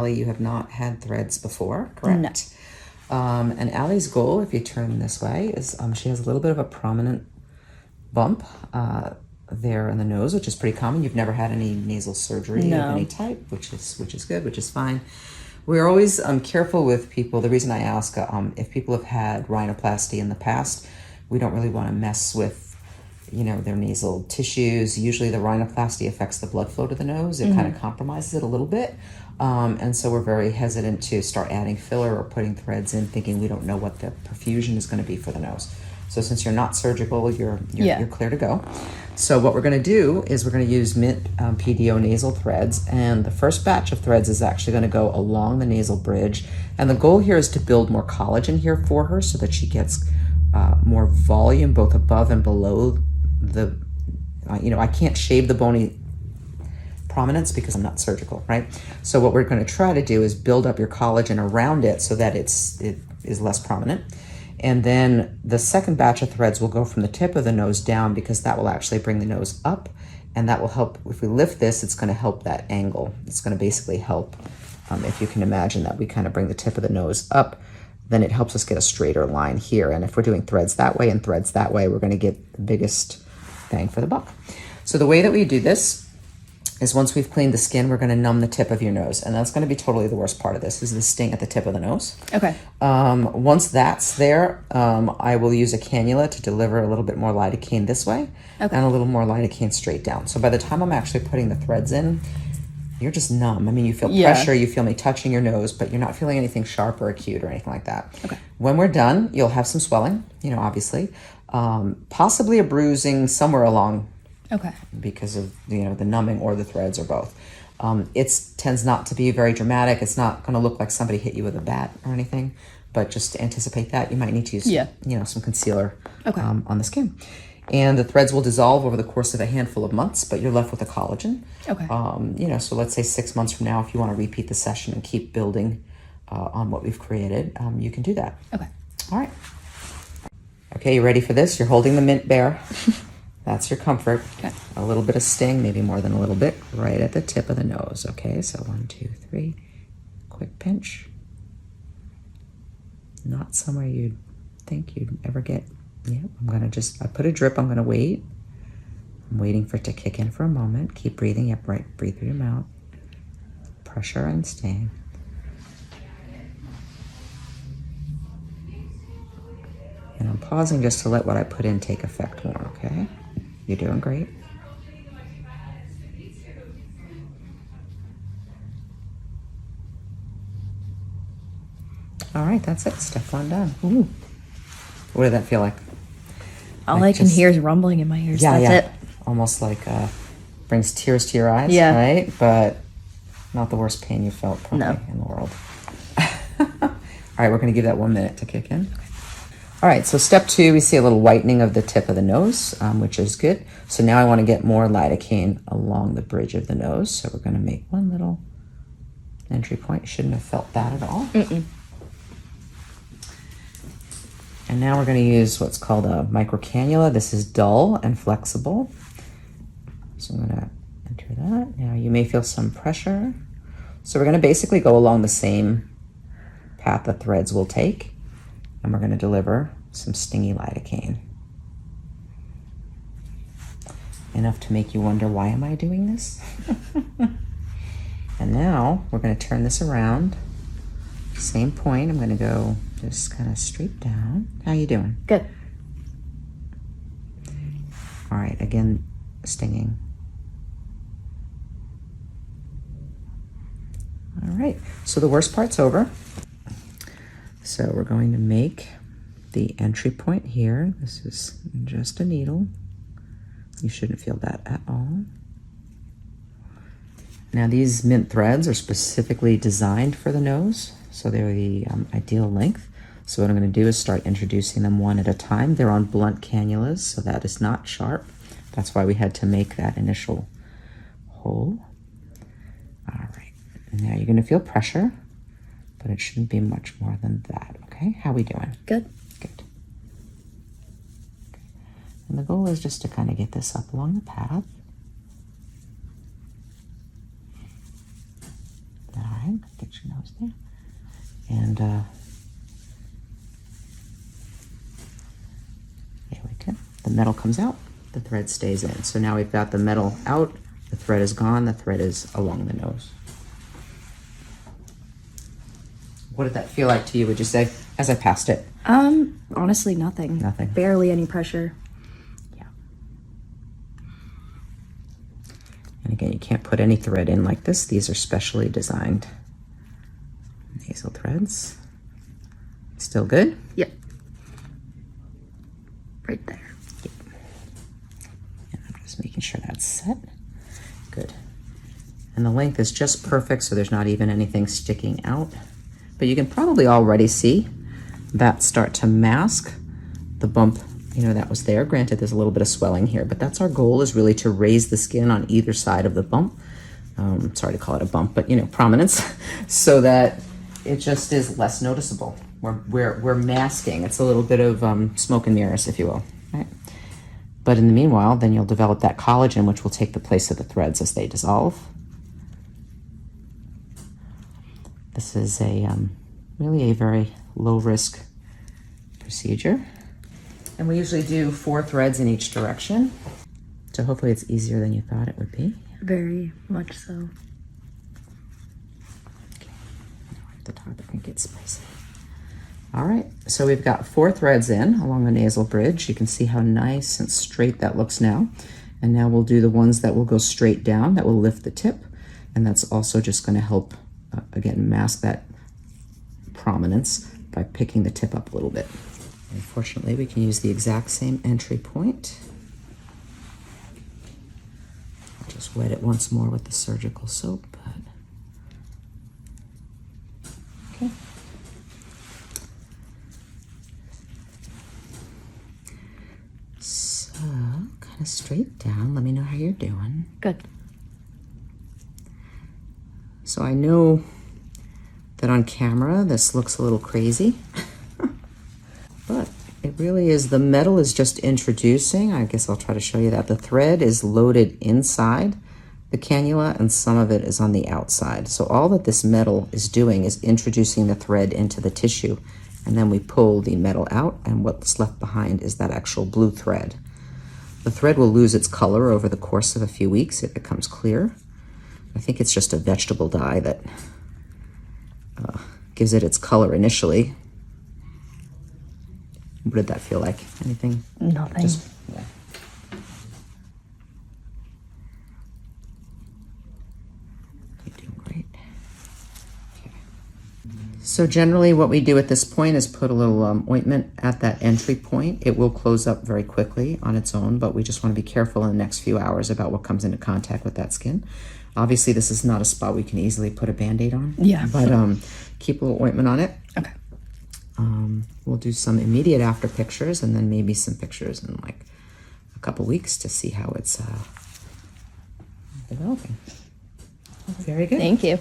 Alli, you have not had threads before, correct? No. And Alli's goal, if you turn this way, is she has a little bit of a prominent bump there in the nose, which is pretty common. You've never had any nasal surgery of any type, which is good, which is fine. We're always careful with people. The reason I ask, if people have had rhinoplasty in the past, we don't really want to mess with, you know, their nasal tissues. Usually the rhinoplasty affects the blood flow to the nose. It kind of compromises it a little bit. And so we're very hesitant to start adding filler or putting threads in thinking we don't know what the perfusion is going to be for the nose. So since you're not surgical, you're clear to go. So what we're going to do is we're going to use Mint PDO nasal threads, and the first batch of threads is actually going to go along the nasal bridge. And the goal here is to build more collagen here for her so that she gets more volume both above and below the, you know, I can't shave the bony prominence because I'm not surgical, right? So what we're going to try to do is build up your collagen around it so that it is less prominent. And then the second batch of threads will go from the tip of the nose down because that will actually bring the nose up, and that will help. If we lift this, it's going to help that angle. It's going to basically help, if you can imagine that we kind of bring the tip of the nose up, then it helps us get a straighter line here. And if we're doing threads that way and threads that way, we're going to get the biggest bang for the buck. So the way that we do this is once we've cleaned the skin, we're going to numb the tip of your nose. And that's going to be totally the worst part of this, is the sting at the tip of the nose. Okay. Once that's there, I will use a cannula to deliver a little bit more lidocaine this way and a little more lidocaine straight down. So by the time I'm actually putting the threads in, you're just numb. I mean, you feel pressure, you feel me touching your nose, but you're not feeling anything sharp or acute or anything like that. Okay. When we're done, you'll have some swelling, you know, obviously, possibly a bruising somewhere along. Okay. Because of, you know, the numbing or the threads or both. It tends not to be very dramatic. It's not going to look like somebody hit you with a bat or anything, but just to anticipate that, you might need to use, you know, some concealer on the skin. And the threads will dissolve over the course of a handful of months, but you're left with the collagen. Okay. You know, so let's say 6 months from now, if you want to repeat the session and keep building on what we've created, you can do that. Okay. All right. Okay, you ready for this? You're holding the Mint Bear. That's your comfort. Okay. A little bit of sting, maybe more than a little bit, right at the tip of the nose. Okay, so 1, 2, 3. Quick pinch. Not somewhere you'd think you'd ever get. Yep, I'm gonna I put a drip, I'm gonna wait. I'm waiting for it to kick in for a moment. Keep breathing, yep, right, breathe through your mouth. Pressure and sting. And I'm pausing just to let what I put in take effect more, okay? You're doing great. All right, that's it. Step 1 done. Ooh. What did that feel like? All I can hear is rumbling in my ears. Yeah, that's it. Almost like brings tears to your eyes, right? But not the worst pain you felt probably in the world. All right, we're going to give that 1 minute to kick in. All right, so step 2, we see a little whitening of the tip of the nose, which is good. So now I want to get more lidocaine along the bridge of the nose. So we're going to make one little entry point. Shouldn't have felt that at all. And now we're going to use what's called a micro cannula. This is dull and flexible. So I'm going to enter that. Now you may feel some pressure. So we're going to basically go along the same path the threads will take. And we're going to deliver some stingy lidocaine. Enough to make you wonder, why am I doing this? And now we're going to turn this around. Same point. I'm going to go just kind of straight down. How you doing? Good. All right, again, stinging. All right, so the worst part's over. So we're going to make the entry point here. This is just a needle. You shouldn't feel that at all. Now these Mint threads are specifically designed for the nose, so they're the ideal length. So what I'm going to do is start introducing them one at a time. They're on blunt cannulas, so that is not sharp. That's why we had to make that initial hole. All right, now you're going to feel pressure, but it shouldn't be much more than that, okay? How we doing? Good. Good. And the goal is just to kind of get this up along the path. All right, get Get your nose there. And there we go. The metal comes out, the thread stays in. So now we've got the metal out, the thread is gone, the thread is along the nose. What did that feel like to you, would you say, as I passed it? Honestly, nothing. Nothing. Barely any pressure. Yeah. And again, you can't put any thread in like this. These are specially designed nasal threads. Still good? Yep. Right there. Yep. And I'm just making sure that's set. Good. And the length is just perfect, so there's not even anything sticking out. But you can probably already see that start to mask the bump, that was there. Granted, there's a little bit of swelling here, but that's our goal, is really to raise the skin on either side of the bump. Sorry to call it a bump, but prominence, so that it just is less noticeable. We're masking. It's a little bit of smoke and mirrors, if you will, right? But in the meanwhile, then you'll develop that collagen, which will take the place of the threads as they dissolve. This is really a very low-risk procedure. And we usually do 4 threads in each direction. So hopefully it's easier than you thought it would be. Very much so. Okay, at the top it can get spicy. All right, so we've got 4 threads in along the nasal bridge. You can see how nice and straight that looks now. And now we'll do the ones that will go straight down, that will lift the tip. And that's also just going to help again, mask that prominence by picking the tip up a little bit. Unfortunately, we can use the exact same entry point. I'll just wet it once more with the surgical soap. Okay. So, kind of straight down. Let me know how you're doing. Good. So I know that on camera this looks a little crazy, but it really is. The metal is just introducing. I guess I'll try to show you that. The thread is loaded inside the cannula and some of it is on the outside. So all that this metal is doing is introducing the thread into the tissue, and then we pull the metal out, and what's left behind is that actual blue thread. The thread will lose its color over the course of a few weeks. It becomes clear. I think it's just a vegetable dye that gives it its color initially. What did that feel like? Anything? Nothing. Yeah. You're doing great. Okay. So generally what we do at this point is put a little ointment at that entry point. It will close up very quickly on its own, but we just want to be careful in the next few hours about what comes into contact with that skin. Obviously, this is not a spot we can easily put a Band-Aid on. Yeah. But keep a little ointment on it. Okay. We'll do some immediate after pictures and then maybe some pictures in like a couple weeks to see how it's developing. Very good. Thank you.